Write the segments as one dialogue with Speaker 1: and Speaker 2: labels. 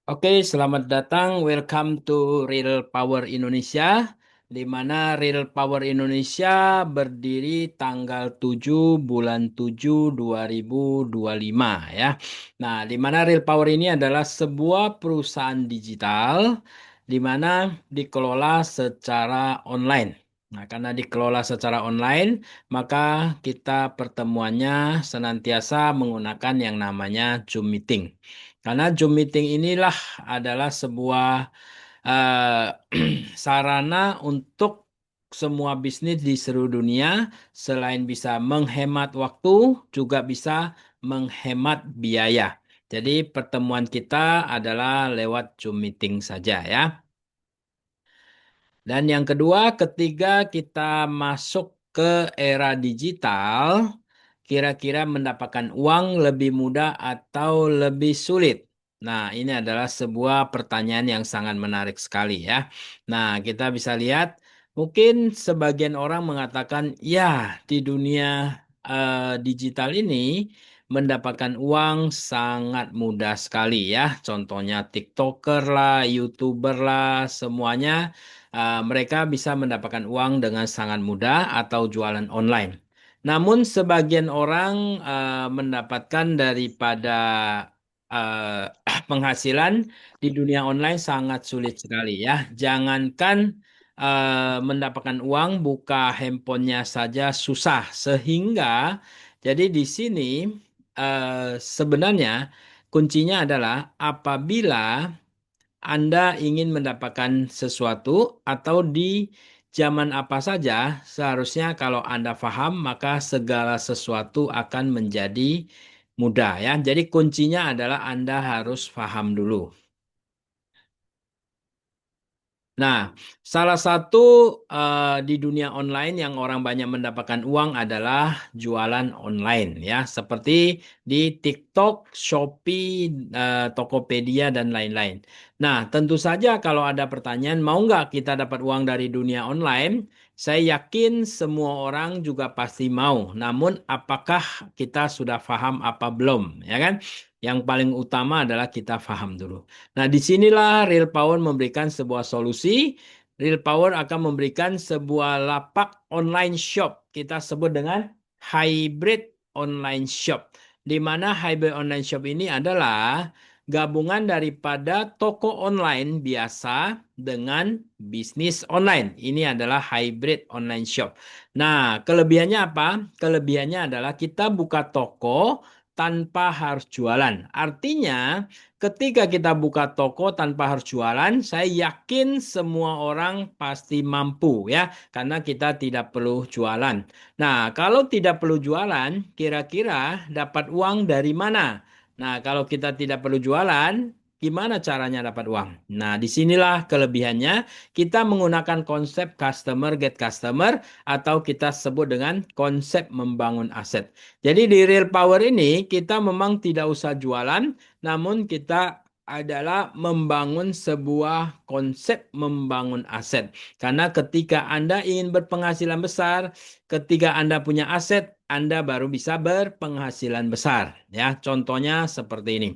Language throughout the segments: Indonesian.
Speaker 1: Oke, selamat datang. Welcome to Real Power Indonesia, di mana Real Power Indonesia berdiri tanggal 7 bulan 7 2025 ya. Nah, di mana Real Power ini adalah sebuah perusahaan digital di mana dikelola secara online. Nah, karena dikelola secara online, maka kita pertemuannya senantiasa menggunakan yang namanya Zoom Meeting. Karena Zoom meeting inilah adalah sebuah sarana untuk semua bisnis di seluruh dunia, selain bisa menghemat waktu, juga bisa menghemat biaya. Jadi pertemuan kita adalah lewat Zoom meeting saja ya. Dan yang kedua, ketika kita masuk ke era digital, kira-kira mendapatkan uang lebih mudah atau lebih sulit? Nah, ini adalah sebuah pertanyaan yang sangat menarik sekali ya. Nah, kita bisa lihat, mungkin sebagian orang mengatakan, ya, di dunia digital ini mendapatkan uang sangat mudah sekali ya. Contohnya TikToker lah, YouTuber lah, semuanya mereka bisa mendapatkan uang dengan sangat mudah atau jualan online. Namun sebagian orang mendapatkan daripada penghasilan di dunia online sangat sulit sekali ya. Jangankan mendapatkan uang, buka handphonenya saja susah. Sehingga jadi di sini sebenarnya kuncinya adalah apabila anda ingin mendapatkan sesuatu atau di zaman apa saja, seharusnya kalau Anda paham, maka segala sesuatu akan menjadi mudah ya. Jadi kuncinya adalah Anda harus paham dulu. Nah, salah satu di dunia online yang orang banyak mendapatkan uang adalah jualan online ya, seperti di TikTok, Shopee, Tokopedia dan lain-lain. Nah, tentu saja kalau ada pertanyaan, mau nggak kita dapat uang dari dunia online? Saya yakin semua orang juga pasti mau. Namun, apakah kita sudah paham apa belum? Ya kan? Yang paling utama adalah kita paham dulu. Nah, disinilah Real Power memberikan sebuah solusi. Real Power akan memberikan sebuah lapak online shop. Kita sebut dengan hybrid online shop. Di mana hybrid online shop ini adalah gabungan daripada toko online biasa dengan bisnis online. Ini adalah hybrid online shop. Nah, kelebihannya apa? Kelebihannya adalah kita buka toko tanpa harus jualan. Artinya, ketika kita buka toko tanpa harus jualan, saya yakin semua orang pasti mampu ya, karena kita tidak perlu jualan. Nah, kalau tidak perlu jualan, kira-kira dapat uang dari mana? Nah, kalau kita tidak perlu jualan, gimana caranya dapat uang? Nah, disinilah kelebihannya. Kita menggunakan konsep customer get customer atau kita sebut dengan konsep membangun aset. Jadi di Real Power ini kita memang tidak usah jualan, namun kita adalah membangun sebuah konsep membangun aset. Karena ketika Anda ingin berpenghasilan besar, ketika Anda punya aset, Anda baru bisa berpenghasilan besar. Ya, contohnya seperti ini.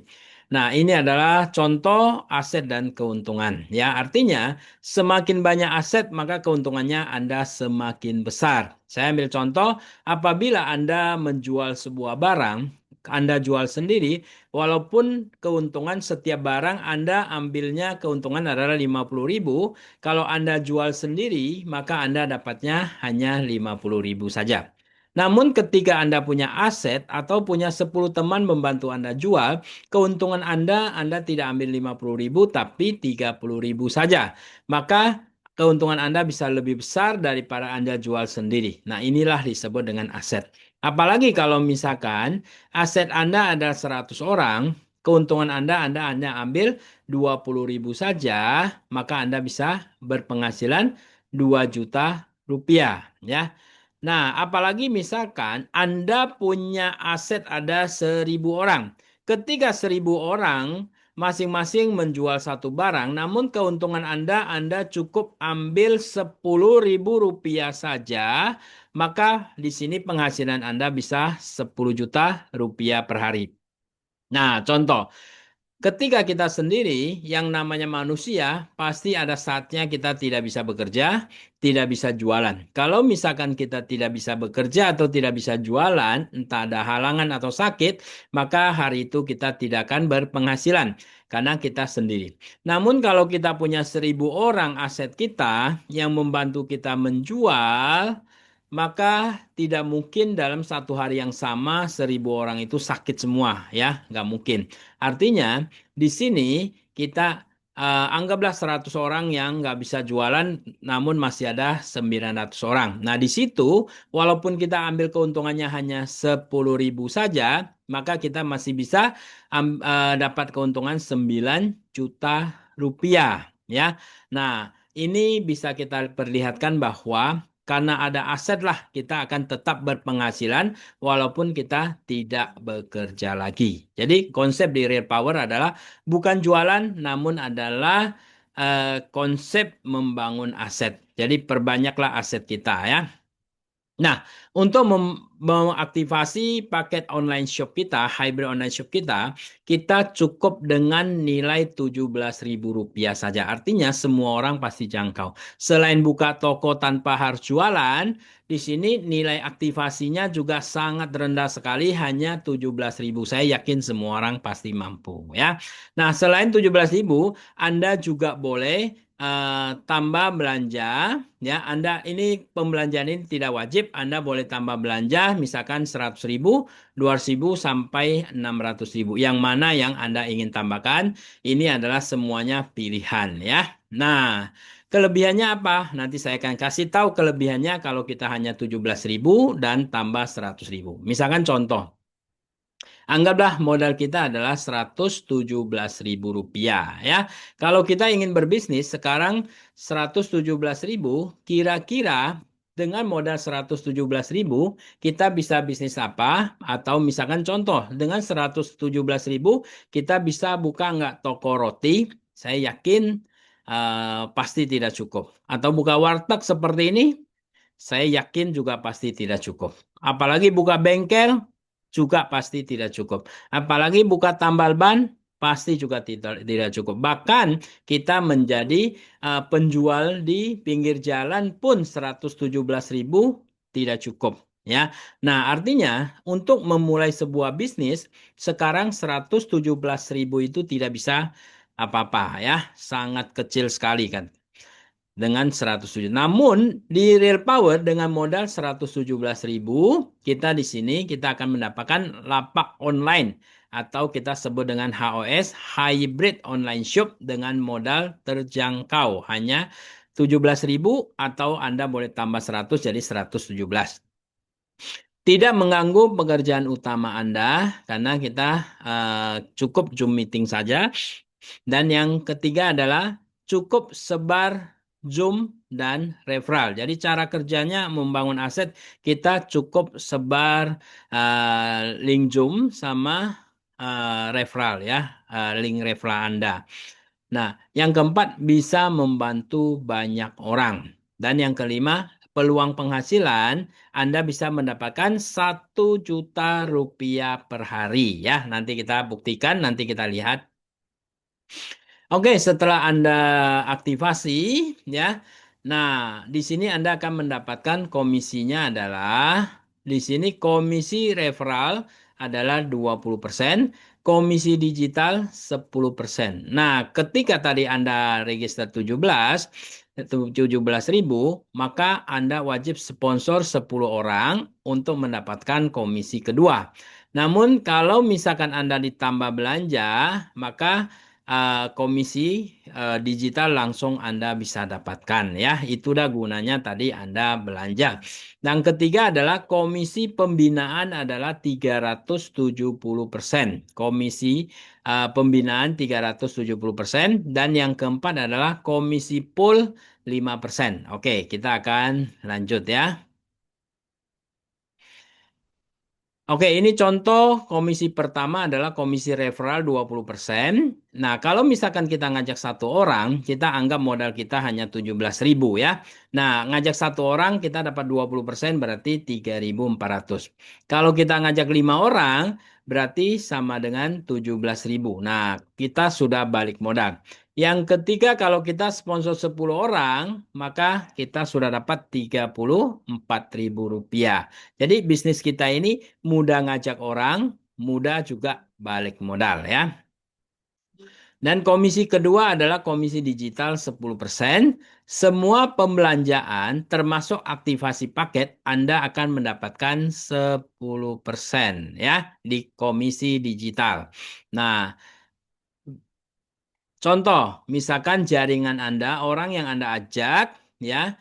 Speaker 1: Nah, ini adalah contoh aset dan keuntungan. Ya, artinya semakin banyak aset, maka keuntungannya Anda semakin besar. Saya ambil contoh, apabila Anda menjual sebuah barang, Anda jual sendiri, walaupun keuntungan setiap barang Anda ambilnya keuntungan adalah 50.000, kalau Anda jual sendiri, maka Anda dapatnya hanya 50.000 saja. Namun ketika Anda punya aset atau punya 10 teman membantu Anda jual, keuntungan Anda tidak ambil 50.000 tapi 30.000 saja. Maka keuntungan Anda bisa lebih besar daripada Anda jual sendiri. Nah, inilah disebut dengan aset. Apalagi kalau misalkan aset Anda ada 100 orang, keuntungan Anda hanya ambil 20.000 saja, maka Anda bisa berpenghasilan 2 juta rupiah ya. Nah, apalagi misalkan Anda punya aset ada 1.000 orang. Ketika 1.000 orang masing-masing menjual satu barang, namun keuntungan Anda cukup ambil 10.000 rupiah saja, maka di sini penghasilan Anda bisa 10 juta rupiah per hari. Nah, contoh. Ketika kita sendiri, yang namanya manusia, pasti ada saatnya kita tidak bisa bekerja, tidak bisa jualan. Kalau misalkan kita tidak bisa bekerja atau tidak bisa jualan, entah ada halangan atau sakit, maka hari itu kita tidak akan berpenghasilan karena kita sendiri. Namun kalau kita punya 1.000 orang aset kita yang membantu kita menjual, maka tidak mungkin dalam satu hari yang sama 1.000 orang itu sakit semua, ya, nggak mungkin. Artinya di sini kita anggaplah 100 orang yang nggak bisa jualan, namun masih ada 900 orang. Nah, di situ walaupun kita ambil keuntungannya hanya 10.000 saja, maka kita masih bisa dapat keuntungan 9 juta rupiah, ya. Nah, ini bisa kita perlihatkan bahwa karena ada aset lah kita akan tetap berpenghasilan walaupun kita tidak bekerja lagi. Jadi konsep di Real Power adalah bukan jualan, namun adalah konsep membangun aset. Jadi perbanyaklah aset kita, ya. Nah, untuk mengaktifasi paket online shop kita, hybrid online shop kita cukup dengan nilai 17.000 rupiah saja. Artinya semua orang pasti jangkau. Selain buka toko tanpa harus jualan, di sini nilai aktivasinya juga sangat rendah sekali, hanya 17.000. Saya yakin semua orang pasti mampu, ya. Nah, selain 17.000, Anda juga boleh tambah belanja, ya. Anda ini pembelanjaan ini tidak wajib, Anda boleh tambah belanja misalkan 100.000, 200.000 sampai 600.000, yang mana yang Anda ingin tambahkan. Ini adalah semuanya pilihan, ya. Nah, kelebihannya apa? Nanti saya akan kasih tahu kelebihannya kalau kita hanya 17.000 dan tambah 100.000. Misalkan contoh, anggaplah modal kita adalah 117.000 rupiah, ya. Kalau kita ingin berbisnis sekarang 117.000, kira-kira dengan modal 117.000 kita bisa bisnis apa? Atau misalkan contoh dengan 117.000 kita bisa buka nggak toko roti? Saya yakin pasti tidak cukup. Atau buka warteg seperti ini? Saya yakin juga pasti tidak cukup. Apalagi buka bengkel juga pasti tidak cukup. Apalagi buka tambal ban pasti juga tidak cukup. Bahkan kita menjadi penjual di pinggir jalan pun 117.000 tidak cukup. Ya, nah artinya untuk memulai sebuah bisnis sekarang 117.000 itu tidak bisa apa-apa, ya, sangat kecil sekali kan dengan 107. Namun di Real Power dengan modal 117.000, kita di sini kita akan mendapatkan lapak online atau kita sebut dengan HOS, Hybrid Online Shop, dengan modal terjangkau hanya 17.000 atau Anda boleh tambah 100 jadi 117. Tidak mengganggu pekerjaan utama Anda karena kita cukup Zoom meeting saja. Dan yang ketiga adalah cukup sebar Zoom dan referral. Jadi cara kerjanya membangun aset, kita cukup sebar link Zoom sama referral, ya, link referral Anda. Nah, yang keempat bisa membantu banyak orang. Dan yang kelima, peluang penghasilan Anda bisa mendapatkan 1 juta rupiah per hari, ya. Nanti kita buktikan, nanti kita lihat. Oke, setelah Anda aktivasi, ya. Nah, di sini Anda akan mendapatkan komisinya adalah di sini komisi referral adalah 20%, komisi digital 10%. Nah, ketika tadi Anda register 17.000, maka Anda wajib sponsor 10 orang untuk mendapatkan komisi kedua. Namun kalau misalkan Anda ditambah belanja, maka komisi digital langsung Anda bisa dapatkan, ya. Itu dah gunanya tadi Anda belanja. Dan ketiga adalah komisi pembinaan adalah 370%. Komisi pembinaan 370%, dan yang keempat adalah komisi pool 5%. Oke, kita akan lanjut, ya. Oke, ini contoh komisi pertama adalah komisi referral 20%. Nah, kalau misalkan kita ngajak satu orang, kita anggap modal kita hanya 17.000 ya. Nah, ngajak satu orang kita dapat 20% berarti 3.400. Kalau kita ngajak 5 orang, berarti sama dengan 17.000. Nah, kita sudah balik modal. Yang ketiga, kalau kita sponsor 10 orang, maka kita sudah dapat 34.000 rupiah. Jadi bisnis kita ini mudah ngajak orang, mudah juga balik modal ya. Dan komisi kedua adalah komisi digital 10%. Semua pembelanjaan termasuk aktivasi paket Anda akan mendapatkan 10% ya di komisi digital. Nah, contoh, misalkan jaringan Anda, orang yang Anda ajak, ya,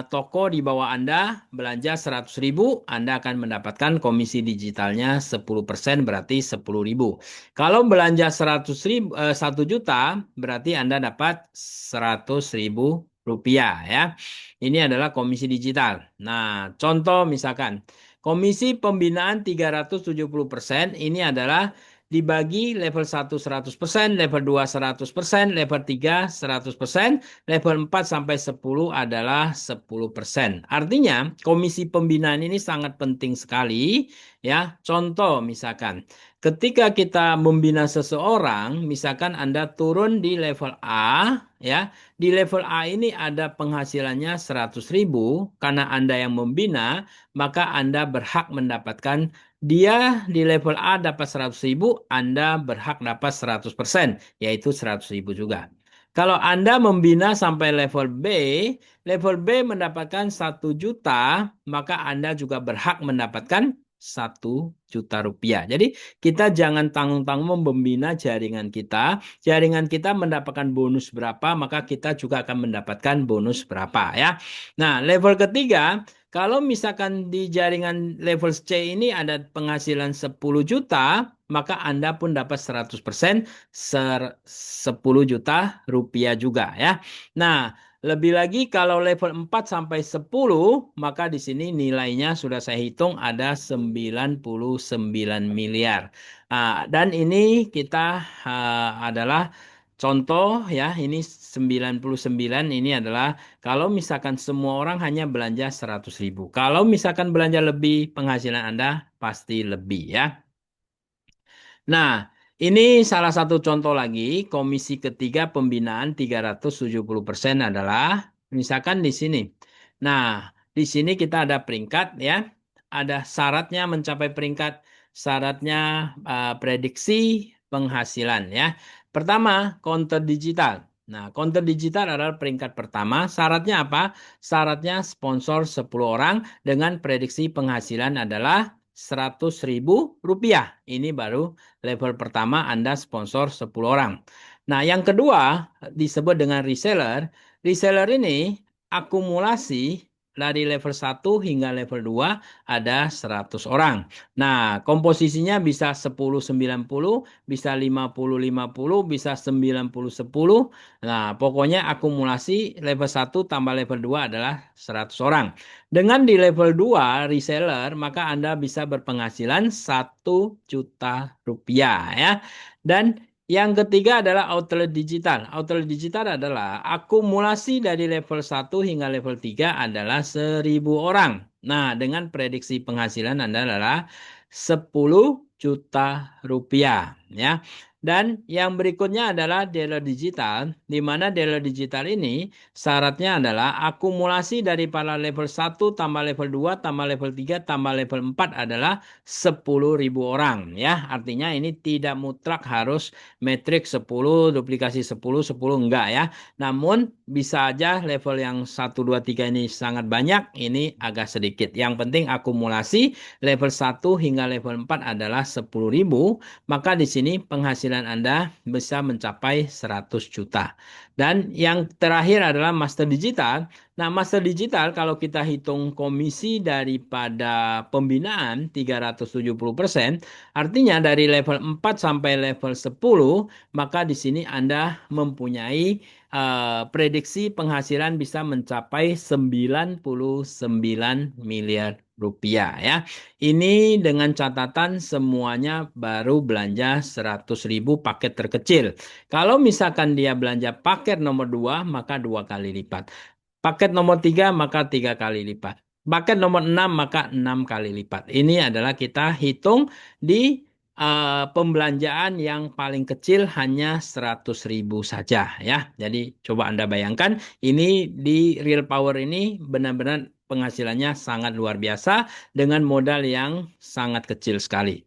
Speaker 1: toko di bawah Anda belanja 100.000, Anda akan mendapatkan komisi digitalnya 10%, berarti 10.000. Kalau belanja 100.000, 1 juta, berarti Anda dapat 100.000 rupiah, ya. Ini adalah komisi digital. Nah, contoh misalkan, komisi pembinaan 370%, ini adalah dibagi level 1 100%, level 2 100%, level 3 100%, level 4 sampai 10 adalah 10%. Artinya, komisi pembinaan ini sangat penting sekali ya. Contoh misalkan, ketika kita membina seseorang, misalkan Anda turun di level A ya, di level A ini ada penghasilannya 100.000 karena Anda yang membina, maka Anda berhak mendapatkan dia di level A dapat 100.000, Anda berhak dapat 100%, yaitu 100.000 juga. Kalau Anda membina sampai level B mendapatkan 1 juta, maka Anda juga berhak mendapatkan 1 juta rupiah. Jadi kita jangan tanggung-tanggung membina jaringan kita. Jaringan kita mendapatkan bonus berapa, maka kita juga akan mendapatkan bonus berapa ya. Nah, level ketiga, kalau misalkan di jaringan level C ini ada penghasilan 10 juta, maka Anda pun dapat 100% 10 juta rupiah juga ya. Nah, lebih lagi kalau level 4 sampai 10, maka di sini nilainya sudah saya hitung ada 99 miliar. Dan ini kita adalah contoh ya, ini 99 ini adalah kalau misalkan semua orang hanya belanja 100.000. Kalau misalkan belanja lebih, penghasilan Anda pasti lebih ya. Nah, ini salah satu contoh lagi, komisi ketiga pembinaan 370% adalah misalkan di sini. Nah, di sini kita ada peringkat ya. Ada syaratnya mencapai peringkat. Syaratnya prediksi penghasilan ya. Pertama, counter digital. Nah, counter digital adalah peringkat pertama. Syaratnya apa? Syaratnya sponsor 10 orang dengan prediksi penghasilan adalah 100.000 rupiah. Ini baru level pertama Anda sponsor 10 orang. Nah, yang kedua disebut dengan reseller. Reseller ini akumulasi dari level 1 hingga level 2 ada 100 orang. Nah, komposisinya bisa 10-90, bisa 50-50, bisa 90-10. Nah, pokoknya akumulasi level 1 tambah level 2 adalah 100 orang. Dengan di level 2 reseller, maka Anda bisa berpenghasilan 1 juta rupiah ya. Dan yang ketiga adalah outlet digital. Outlet digital adalah akumulasi dari level 1 hingga level 3 adalah 1.000 orang. Nah, dengan prediksi penghasilan Anda adalah 10 juta rupiah ya. Dan yang berikutnya adalah dealer digital, di mana dealer digital ini syaratnya adalah akumulasi dari para level 1 tambah level 2 tambah level 3 tambah level 4 adalah 10.000 orang ya. Artinya ini tidak mutlak harus metrik 10, duplikasi 10, 10 enggak ya. Namun bisa aja level yang 1, 2, 3 ini sangat banyak, ini agak sedikit. Yang penting akumulasi level 1 hingga level 4 adalah 10.000, maka di sini penghasilan Anda bisa mencapai 100 juta. Dan yang terakhir adalah master digital. Nah, master digital kalau kita hitung komisi daripada pembinaan 370%, artinya dari level 4 sampai level 10, maka di sini Anda mempunyai prediksi penghasilan bisa mencapai 99 miliar rupiah ya. Ini dengan catatan semuanya baru belanja 100.000 paket terkecil. Kalau misalkan dia belanja paket nomor 2 maka 2 kali lipat. Paket nomor 3 maka 3 kali lipat. Paket nomor 6 maka 6 kali lipat. Ini adalah kita hitung di pembelanjaan yang paling kecil hanya 100.000 saja ya. Jadi coba Anda bayangkan ini di Real Power ini benar-benar penghasilannya sangat luar biasa dengan modal yang sangat kecil sekali.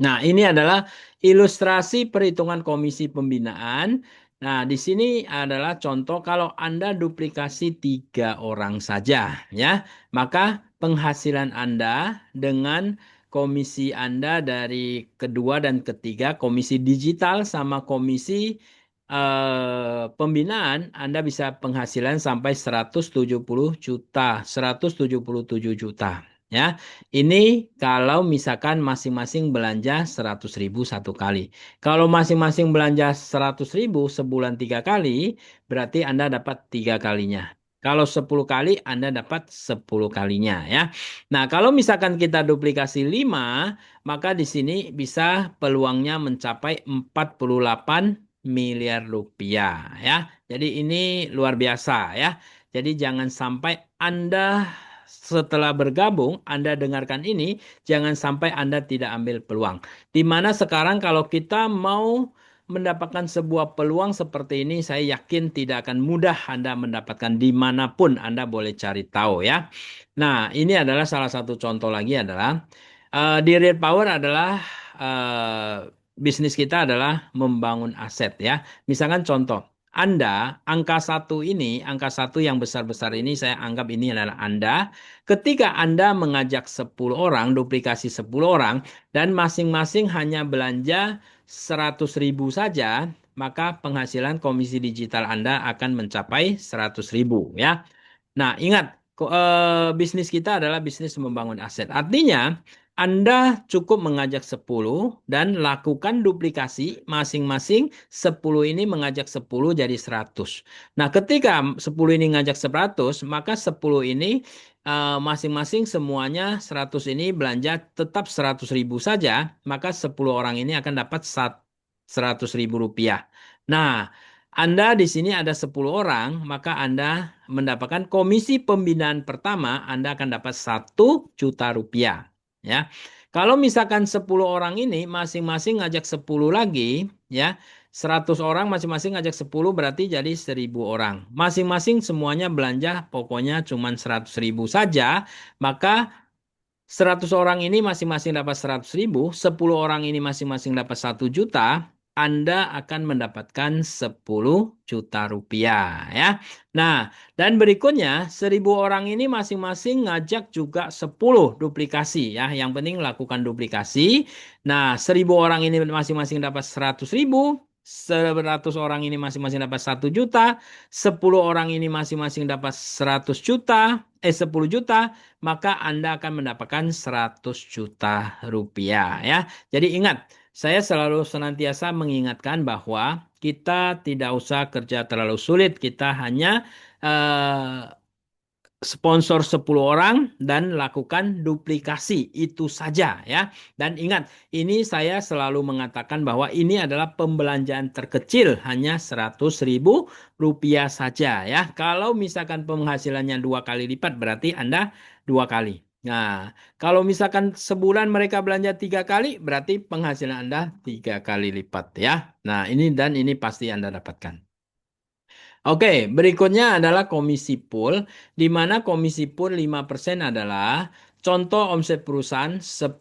Speaker 1: Nah, ini adalah ilustrasi perhitungan komisi pembinaan. Nah, di sini adalah contoh kalau Anda duplikasi 3 orang saja, ya, maka penghasilan Anda dengan komisi Anda dari kedua dan ketiga, komisi digital sama komisi pembinaan, Anda bisa penghasilan sampai 170 juta, 177 juta. Ya, ini kalau misalkan masing-masing belanja 100.000 satu kali. Kalau masing-masing belanja 100.000 sebulan 3 kali, berarti Anda dapat 3 kalinya. Kalau 10 kali, Anda dapat 10 kalinya ya. Nah, kalau misalkan kita duplikasi 5, maka di sini bisa peluangnya mencapai 48 miliar rupiah ya. Jadi ini luar biasa ya. Jadi jangan sampai Anda setelah bergabung, Anda dengarkan ini, jangan sampai Anda tidak ambil peluang. Di mana sekarang kalau kita mau mendapatkan sebuah peluang seperti ini, saya yakin tidak akan mudah Anda mendapatkan dimanapun Anda boleh cari tahu ya. Nah, ini adalah salah satu contoh lagi adalah di Real Power adalah bisnis kita adalah membangun aset ya. Misalkan contoh. Anda, angka satu yang besar-besar ini saya anggap ini adalah Anda. Ketika Anda mengajak 10 orang, duplikasi 10 orang, dan masing-masing hanya belanja 100.000 saja, maka penghasilan komisi digital Anda akan mencapai 100.000 ya. Nah, ingat, bisnis kita adalah bisnis membangun aset. Artinya, Anda cukup mengajak 10 dan lakukan duplikasi masing-masing 10 ini mengajak 10 jadi 100. Nah, ketika 10 ini ngajak 100, maka 10 ini masing-masing semuanya 100 ini belanja tetap 100.000 saja, maka 10 orang ini akan dapat 100.000 rupiah. Nah, Anda di sini ada 10 orang, maka Anda mendapatkan komisi pembinaan pertama, Anda akan dapat 1 juta rupiah. Ya, kalau misalkan 10 orang ini masing-masing ngajak 10 lagi, ya, 100 orang masing-masing ngajak 10 berarti jadi 1.000 orang. Masing-masing semuanya belanja pokoknya cuma 100.000 saja, maka 100 orang ini masing-masing dapat 100.000, 10 orang ini masing-masing dapat 1 juta, Anda akan mendapatkan 10 juta rupiah ya. Nah, dan berikutnya 1.000 orang ini masing-masing ngajak juga 10 duplikasi ya. Yang penting lakukan duplikasi. Nah, 1.000 orang ini masing-masing dapat 100.000, 100 orang ini masing-masing dapat 1 juta, 10 orang ini masing-masing dapat 100 juta, 10 juta, maka Anda akan mendapatkan 100 juta rupiah ya. Jadi ingat, saya selalu senantiasa mengingatkan bahwa kita tidak usah kerja terlalu sulit, kita hanya sponsor 10 orang dan lakukan duplikasi itu saja ya. Dan ingat, ini saya selalu mengatakan bahwa ini adalah pembelanjaan terkecil hanya 100.000 rupiah saja ya. Kalau misalkan penghasilannya 2 kali lipat berarti Anda 2 kali. Nah, kalau misalkan sebulan mereka belanja 3 kali berarti penghasilan Anda 3 kali lipat ya. Nah, ini pasti Anda dapatkan. Oke, berikutnya adalah komisi pool, di mana komisi pool 5% adalah contoh omset perusahaan 1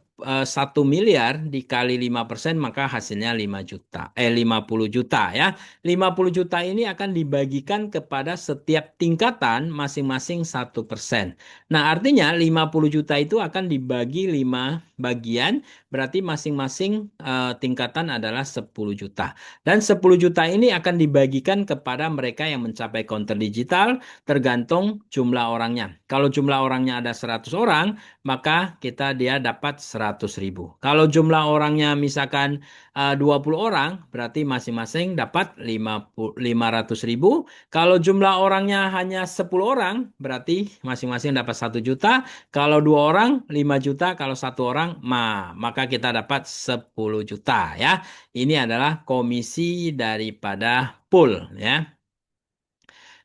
Speaker 1: miliar dikali 5% maka hasilnya 5 juta, 50 juta ya. 50 juta ini akan dibagikan kepada setiap tingkatan masing-masing 1%. Nah, artinya 50 juta itu akan dibagi 5 bagian, berarti masing-masing tingkatan adalah 10 juta. Dan 10 juta ini akan dibagikan kepada mereka yang mencapai counter digital tergantung jumlah orangnya. Kalau jumlah orangnya ada 100 orang, maka dia dapat 100 500.000. Kalau jumlah orangnya misalkan 20 orang, berarti masing-masing dapat 500.000. Kalau jumlah orangnya hanya 10 orang, berarti masing-masing dapat 1 juta. Kalau 2 orang, 5 juta. Kalau 1 orang, maka kita dapat 10 juta ya. Ini adalah komisi daripada pool ya.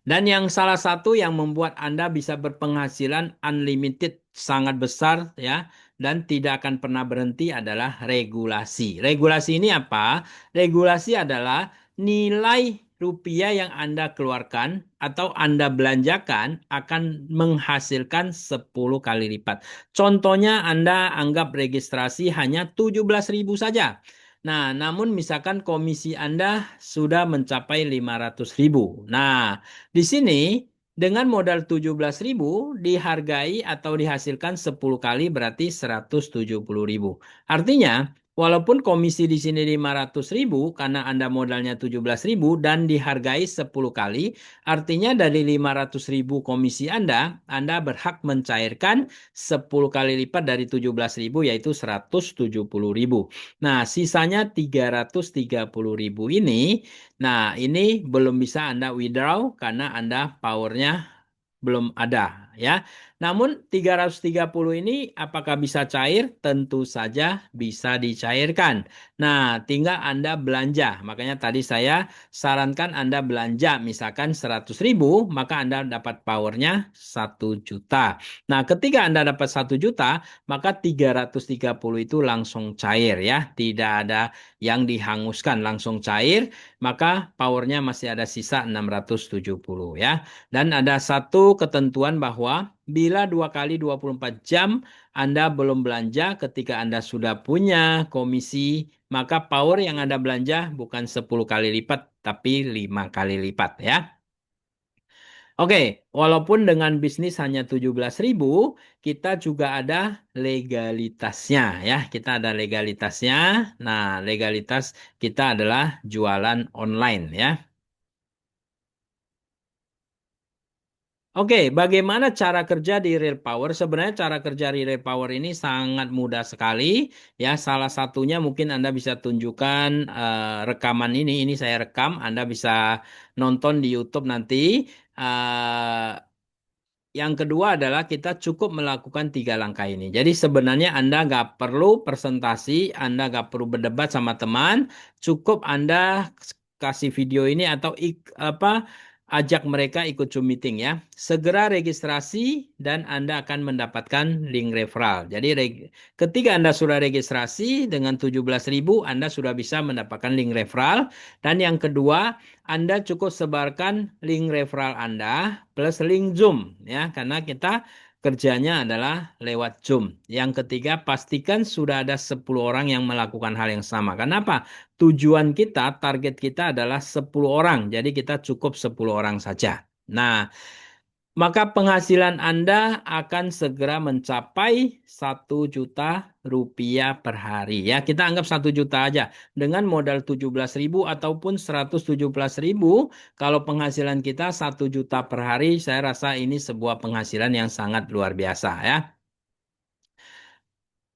Speaker 1: Dan yang salah satu yang membuat Anda bisa berpenghasilan unlimited sangat besar ya dan tidak akan pernah berhenti adalah regulasi. Regulasi ini apa? Regulasi adalah nilai rupiah yang Anda keluarkan atau Anda belanjakan akan menghasilkan 10 kali lipat. Contohnya Anda anggap registrasi hanya 17.000 saja. Nah, namun misalkan komisi Anda sudah mencapai 500.000. Nah, di sini dengan modal 17.000 dihargai atau dihasilkan 10 kali berarti 170.000. Artinya, walaupun komisi di sini 500.000 karena Anda modalnya 17.000 dan dihargai 10 kali, artinya dari 500.000 komisi Anda berhak mencairkan 10 kali lipat dari 17.000 yaitu 170.000. Nah, sisanya 330.000 ini. Nah, ini belum bisa Anda withdraw karena Anda powernya belum ada ya. Namun 330 ini apakah bisa cair? Tentu saja bisa dicairkan. Nah, tinggal Anda belanja. Makanya tadi saya sarankan Anda belanja misalkan 100.000, maka Anda dapat powernya 1 juta. Nah, ketika Anda dapat 1 juta, maka 330 itu langsung cair ya. Tidak ada yang dihanguskan, langsung cair. Maka powernya masih ada sisa 670 ya. Dan ada satu ketentuan bahwa bila 2 kali 24 jam Anda belum belanja ketika Anda sudah punya komisi, maka power yang Anda belanja bukan 10 kali lipat, tapi 5 kali lipat ya. Oke, walaupun dengan bisnis hanya 17.000, kita juga ada legalitasnya ya. Kita ada legalitasnya. Nah, legalitas kita adalah jualan online ya. Oke, bagaimana cara kerja di Real Power? Sebenarnya cara kerja di Real Power ini sangat mudah sekali. Ya, salah satunya mungkin Anda bisa tunjukkan rekaman ini. Ini saya rekam. Anda bisa nonton di YouTube nanti. Eh, yang kedua adalah kita cukup melakukan 3 langkah ini. Jadi sebenarnya Anda nggak perlu presentasi, Anda nggak perlu berdebat sama teman, cukup Anda kasih video ini atau ajak mereka ikut Zoom meeting ya. Segera registrasi dan Anda akan mendapatkan link referral. Jadi ketika Anda sudah registrasi dengan 17.000, Anda sudah bisa mendapatkan link referral. Dan yang kedua, Anda cukup sebarkan link referral Anda plus link Zoom ya karena kita kerjanya adalah lewat Zoom. Yang ketiga, pastikan sudah ada 10 orang yang melakukan hal yang sama. Kenapa? Tujuan kita, target kita adalah 10 orang. Jadi kita cukup 10 orang saja. Nah, maka penghasilan Anda akan segera mencapai 1 juta rupiah per hari. Ya, kita anggap 1 juta aja. Dengan modal 17.000 ataupun 117.000, kalau penghasilan kita 1 juta per hari, saya rasa ini sebuah penghasilan yang sangat luar biasa ya.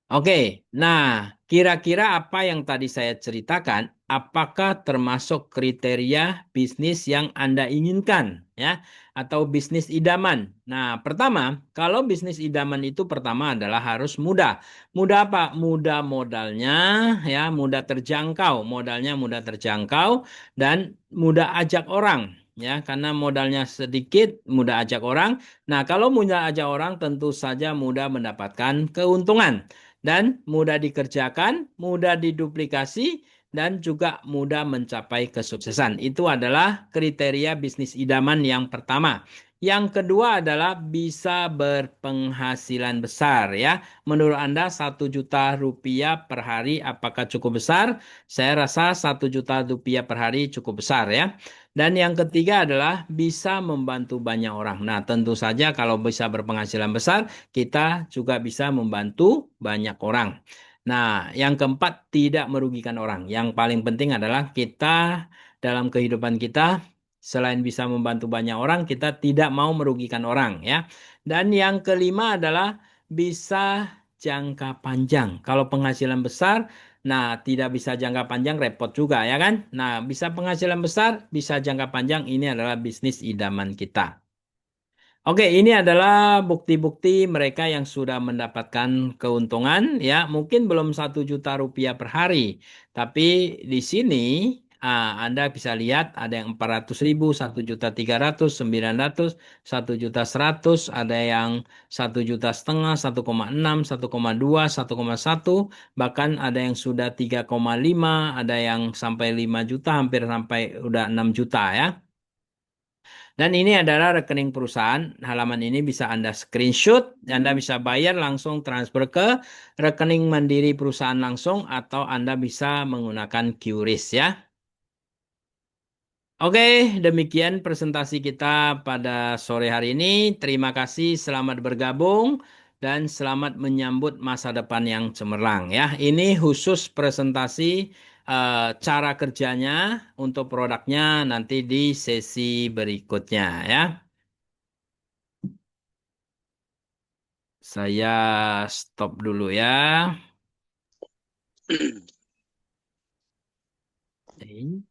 Speaker 1: Oke, nah kira-kira apa yang tadi saya ceritakan, apakah termasuk kriteria bisnis yang Anda inginkan ya, atau bisnis idaman? Nah, pertama, kalau bisnis idaman itu pertama adalah harus mudah. Mudah apa? Mudah modalnya ya, mudah terjangkau, modalnya mudah terjangkau dan mudah ajak orang. Ya, karena modalnya sedikit, mudah ajak orang. Nah, kalau mudah ajak orang, tentu saja mudah mendapatkan keuntungan dan mudah dikerjakan, mudah diduplikasi, dan juga mudah mencapai kesuksesan. Itu adalah kriteria bisnis idaman yang pertama. Yang kedua adalah bisa berpenghasilan besar ya. Menurut Anda 1 juta rupiah per hari apakah cukup besar? Saya rasa 1 juta rupiah per hari cukup besar ya. Dan yang ketiga adalah bisa membantu banyak orang. Nah, tentu saja kalau bisa berpenghasilan besar, kita juga bisa membantu banyak orang. Nah, yang keempat tidak merugikan orang. Yang paling penting adalah kita dalam kehidupan kita selain bisa membantu banyak orang, kita tidak mau merugikan orang ya. Dan yang kelima adalah bisa jangka panjang. Kalau penghasilan besar, nah tidak bisa jangka panjang repot juga ya kan? Nah, bisa penghasilan besar, bisa jangka panjang, ini adalah bisnis idaman kita. Oke, ini adalah bukti-bukti mereka yang sudah mendapatkan keuntungan ya. Mungkin belum 1 juta rupiah per hari, tapi di sini Anda bisa lihat ada yang 400 ribu, 1 juta 300, 900, 1 juta 100, ada yang 1,5 juta, 1,6, 1,2, 1,1, bahkan ada yang sudah 3,5, ada yang sampai 5 juta, hampir sampai udah 6 juta ya. Dan ini adalah rekening perusahaan. Halaman ini bisa Anda screenshot, Anda bisa bayar langsung transfer ke rekening mandiri perusahaan langsung atau Anda bisa menggunakan QRIS ya. Oke, demikian presentasi kita pada sore hari ini. Terima kasih, selamat bergabung dan selamat menyambut masa depan yang cemerlang ya. Ini khusus presentasi cara kerjanya untuk produknya nanti di sesi berikutnya ya. Saya stop dulu ya. Oke.